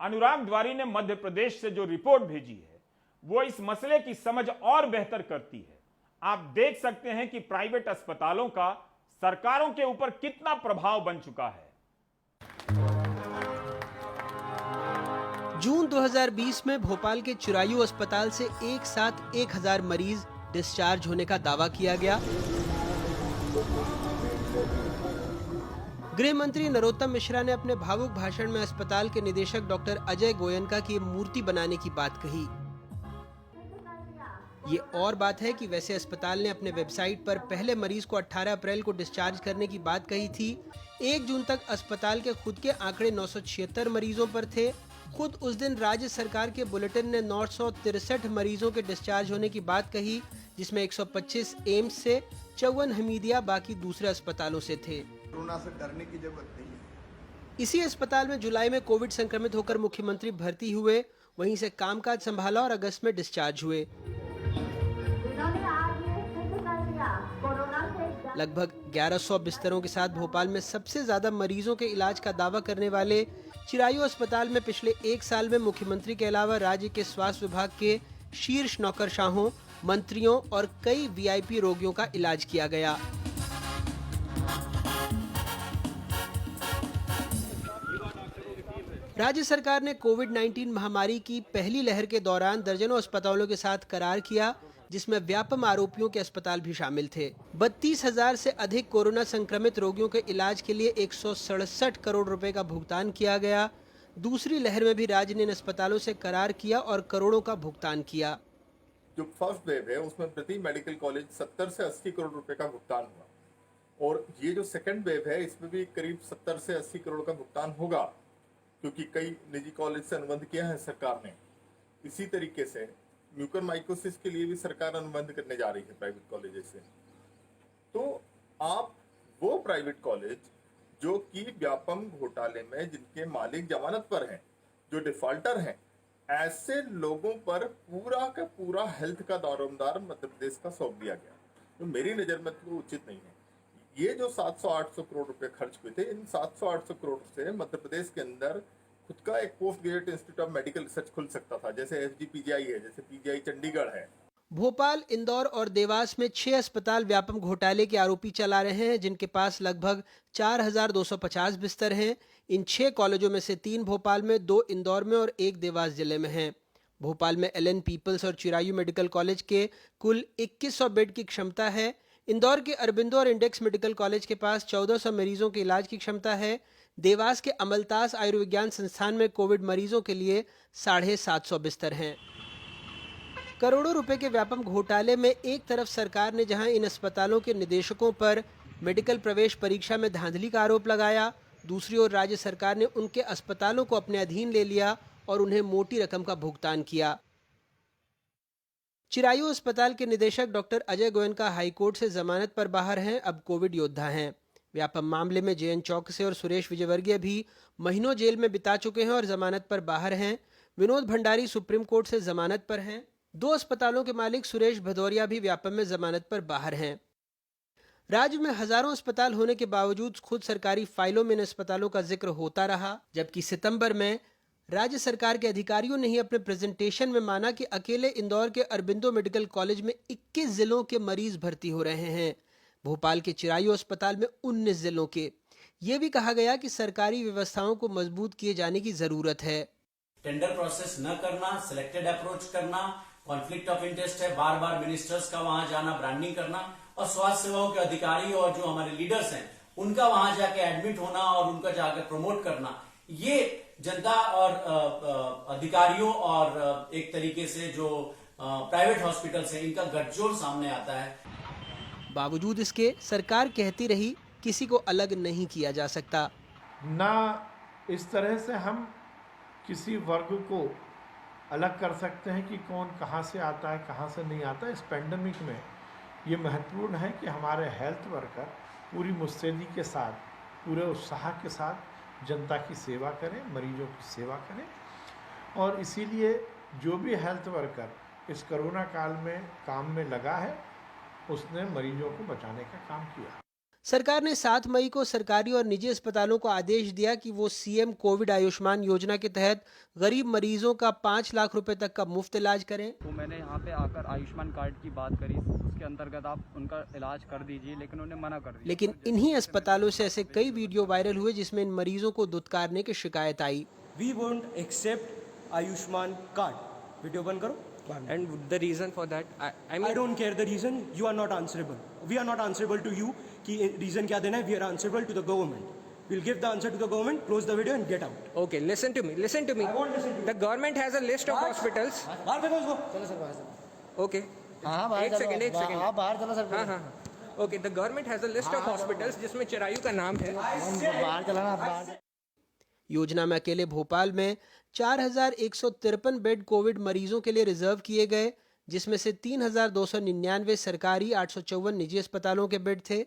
अनुराग द्वारी ने मध्य प्रदेश से जो रिपोर्ट भेजी है वो इस मसले की समझ और बेहतर करती है। आप देख सकते हैं कि प्राइवेट अस्पतालों का सरकारों के ऊपर कितना प्रभाव बन चुका है। जून 2020 में भोपाल के चिरायू अस्पताल से एक साथ 1000 मरीज डिस्चार्ज होने का दावा किया गया। गृह मंत्री नरोत्तम मिश्रा ने अपने भावुक भाषण में अस्पताल के निदेशक डॉक्टर अजय गोयनका की मूर्ति बनाने की बात कही। ये और बात है कि वैसे अस्पताल ने अपने वेबसाइट पर पहले मरीज को 18 अप्रैल को डिस्चार्ज करने की बात कही थी। 1 जून तक अस्पताल के खुद के आंकड़े 976 मरीजों पर थे। खुद उस दिन राज्य सरकार के बुलेटिन ने 963 मरीजों के डिस्चार्ज होने की बात कही, जिसमें 125 एम्स से, 54 हमीदिया बाकी दूसरे अस्पतालों से थे। कोरोना से डरने की जरूरत नहीं है। इसी अस्पताल में जुलाई में कोविड संक्रमित होकर मुख्यमंत्री भर्ती हुए, वहीं से कामकाज संभाला और अगस्त में डिस्चार्ज हुए। लगभग 1100 बिस्तरों के साथ भोपाल में सबसे ज्यादा मरीजों के इलाज का दावा करने वाले चिरायू अस्पताल में पिछले 1 साल में मुख्यमंत्री के अलावा राज्य के स्वास्थ्य विभाग के शीर्ष नौकरशाहों, मंत्रियों और कई वीआईपी रोगियों का इलाज किया गया। राज्य सरकार ने कोविड-19 महामारी की पहली लहर के दौरान दर्जनों अस्पतालों के साथ करार किया, जिसमें व्यापम आरोपियों के अस्पताल भी शामिल थे। 32,000 से अधिक कोरोना संक्रमित रोगियों के इलाज के लिए 167 करोड़ रुपए का भुगतान किया गया। दूसरी लहर में भी राज्य ने इन अस्पतालों से करार किया और करोड़ों का भुगतान किया। जो फर्स्ट वेव है उसमें प्रति मेडिकल कॉलेज 70 से 80 करोड़ रुपए का भुगतान हुआ, और ये जो सेकंड वेव है इसमें भी करीब 70 से 80 करोड़ का भुगतान होगा, क्योंकि कई निजी कॉलेज से अनुबंध किया है सरकार ने। इसी तरीके से म्यूकरमाइकोसिस के लिए भी सरकार अनुबंध करने जा रही है प्राइवेट कॉलेज से। तो आप वो प्राइवेट कॉलेज जो कि व्यापम घोटाले में जिनके मालिक जमानत पर हैं, जो डिफॉल्टर हैं, ऐसे लोगों पर पूरा का पूरा हेल्थ का दारोमदार मध्य प्रदेश का सौंप दिया गया, तो मेरी नजर में तो उचित नहीं है। ये जो 700-800 करोड़ रुपए खर्च हुए थे, इन 700-800 करोड़ से मध्य प्रदेश के अंदर खुद का एक post graduate institute of medical research खुल सकता था, जैसे एसजीपीजीआई है, जैसे पीजीआई चंडीगढ़ है। भोपाल, इंदौर और देवास में 6 अस्पताल व्यापम घोटाले के आरोपी चला रहे हैं, जिनके पास लगभग 4250 बिस्तर हैं। इन 6 कॉलेजों में से 3 भोपाल में, 2 इंदौर में और 1 देवास जिले में हैं। भोपाल में एलएन पीपल्स और चिरायू मेडिकल कॉलेज के कुल 2100 बेड की क्षमता है। इंदौर के अरबिंदो और इंडेक्स मेडिकल कॉलेज के पास 1400 मरीजों के इलाज की क्षमता है। देवास के अमलतास आयुर्विज्ञान संस्थान में कोविड मरीजों के लिए 750 बिस्तर हैं। करोड़ों रुपए के व्यापम घोटाले में एक तरफ सरकार ने जहां इन अस्पतालों के निदेशकों पर मेडिकल प्रवेश परीक्षा में धांधली का आरोप लगाया, दूसरी ओर राज्य सरकार ने उनके अस्पतालों को अपने अधीन ले लिया और उन्हें मोटी रकम का भुगतान किया। चिरायू अस्पताल के निदेशक डॉक्टर अजय गोयनका हाईकोर्ट से जमानत पर बाहर हैं, अब कोविड योद्धा हैं। व्यापम मामले में जेएन चौकसे और सुरेश विजयवर्गीय भी महीनों जेल में बिता चुके हैं और जमानत पर बाहर हैं। विनोद भंडारी सुप्रीम कोर्ट से जमानत पर हैं। 2 अस्पतालों के मालिक सुरेश भदौरिया भी व्यापम में जमानत पर बाहर हैं। राज्य में हजारों अस्पताल होने के बावजूद खुद सरकारी फाइलों में इन अस्पतालों का जिक्र होता रहा, जबकि सितंबर में राज्य सरकार के अधिकारियों ने ही अपने प्रेजेंटेशन में माना कि अकेले इंदौर के अरबिंदो मेडिकल कॉलेज में 21 जिलों के मरीज भर्ती हो रहे हैं। भोपाल के चिरायू अस्पताल में 19 जिलों के। ये भी कहा गया कि सरकारी व्यवस्थाओं को मजबूत किए जाने की जरूरत है। टेंडर प्रोसेस न करना, सिलेक्टेड अप्रोच करना, कॉन्फ्लिक्ट ऑफ इंटरेस्ट है, बार बार मिनिस्टर्स का वहां जाना, ब्रांडिंग करना, और स्वास्थ्य सेवाओं के अधिकारी और जो हमारे लीडर्स हैं उनका वहां जाके एडमिट होना और उनका जाकर प्रमोट करना, ये जनता और अधिकारियों और एक तरीके से जो प्राइवेट हॉस्पिटल्स हैं इनका गठजोड़ सामने आता है। बावजूद इसके सरकार कहती रही किसी को अलग नहीं किया जा सकता। ना इस तरह से हम किसी वर्ग को अलग कर सकते हैं कि कौन कहां से आता है, कहां से नहीं आता। इस पेंडेमिक में ये महत्वपूर्ण है कि हमारे हेल्थ वर्कर पूरी मुस्तैदी के साथ, पूरे उत्साह के साथ जनता की सेवा करें, मरीजों की सेवा करें। और इसीलिए जो भी हेल्थ वर्कर इस कोरोना काल में काम में लगा है, उसने मरीजों को बचाने का काम किया। सरकार ने 7 मई को सरकारी और निजी अस्पतालों को आदेश दिया कि वो सीएम कोविड आयुष्मान योजना के तहत गरीब मरीजों का 5 लाख रुपए तक का मुफ्त इलाज करें। तो मैंने यहाँ पे आकर आयुष्मान कार्ड की बात करी, उसके अंतर्गत आप उनका इलाज कर दीजिए, लेकिन उन्होंने मना कर दिया। लेकिन इन्हीं अस्पतालों से ऐसे कई वीडियो वायरल हुए जिसमें इन मरीजों को दुत्कारने की शिकायत आई। We won't accept Ayushman card. Video बंद करो। And the reason for that, I mean, I don't care the reason. You are not answerable. We are not answerable to you. कि reason क्या देना है? We are answerable to the government. We'll give the answer to the government. Close the video and get out. okay, listen to me. I won't listen to you. The government has a list of hospitals. बाहर फेंको उसको। Okay. एक second. हाँ बाहर चलो sir. हाँ। Okay, the government has a list of hospitals जिसमें चिरायू का नाम है। बाहर चलाना बाहर। योजना में अकेले भोपाल में 4,153 बेड कोविड मरीजों के लिए रिजर्व किए गए, जिसमें से 3,299 सरकारी, 854 निजी अस्पतालों के बेड थे।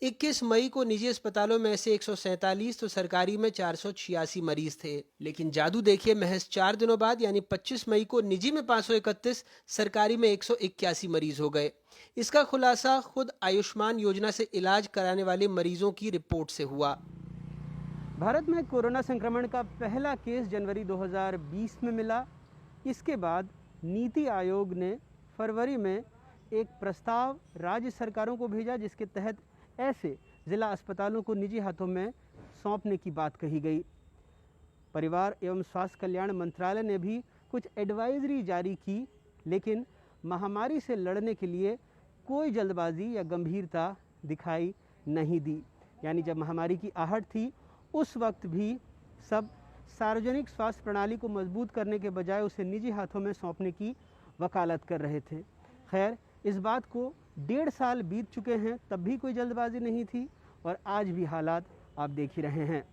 21 मई को निजी अस्पतालों में से 147 तो सरकारी में 486 मरीज थे। लेकिन जादू देखिए, महज 4 दिनों बाद यानी 25 मई को निजी में 531, सरकारी में 181 मरीज हो गए। इसका खुलासा खुद आयुष्मान योजना से इलाज कराने वाले मरीजों की रिपोर्ट से हुआ। भारत में कोरोना संक्रमण का पहला केस जनवरी 2020 में मिला। इसके बाद नीति आयोग ने फरवरी में एक प्रस्ताव राज्य सरकारों को भेजा, जिसके तहत ऐसे जिला अस्पतालों को निजी हाथों में सौंपने की बात कही गई। परिवार एवं स्वास्थ्य कल्याण मंत्रालय ने भी कुछ एडवाइजरी जारी की, लेकिन महामारी से लड़ने के लिए कोई जल्दबाजी या गंभीरता दिखाई नहीं दी। यानी जब महामारी की आहट थी, उस वक्त भी सब सार्वजनिक स्वास्थ्य प्रणाली को मजबूत करने के बजाय उसे निजी हाथों में सौंपने की वकालत कर रहे थे। खैर, इस बात को 1.5 साल बीत चुके हैं, तब भी कोई जल्दबाजी नहीं थी और आज भी हालात आप देख ही रहे हैं।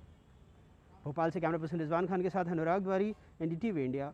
भोपाल से कैमरा पर्सन रिजवान खान के साथ अनुराग द्वारी, NDTV इंडिया।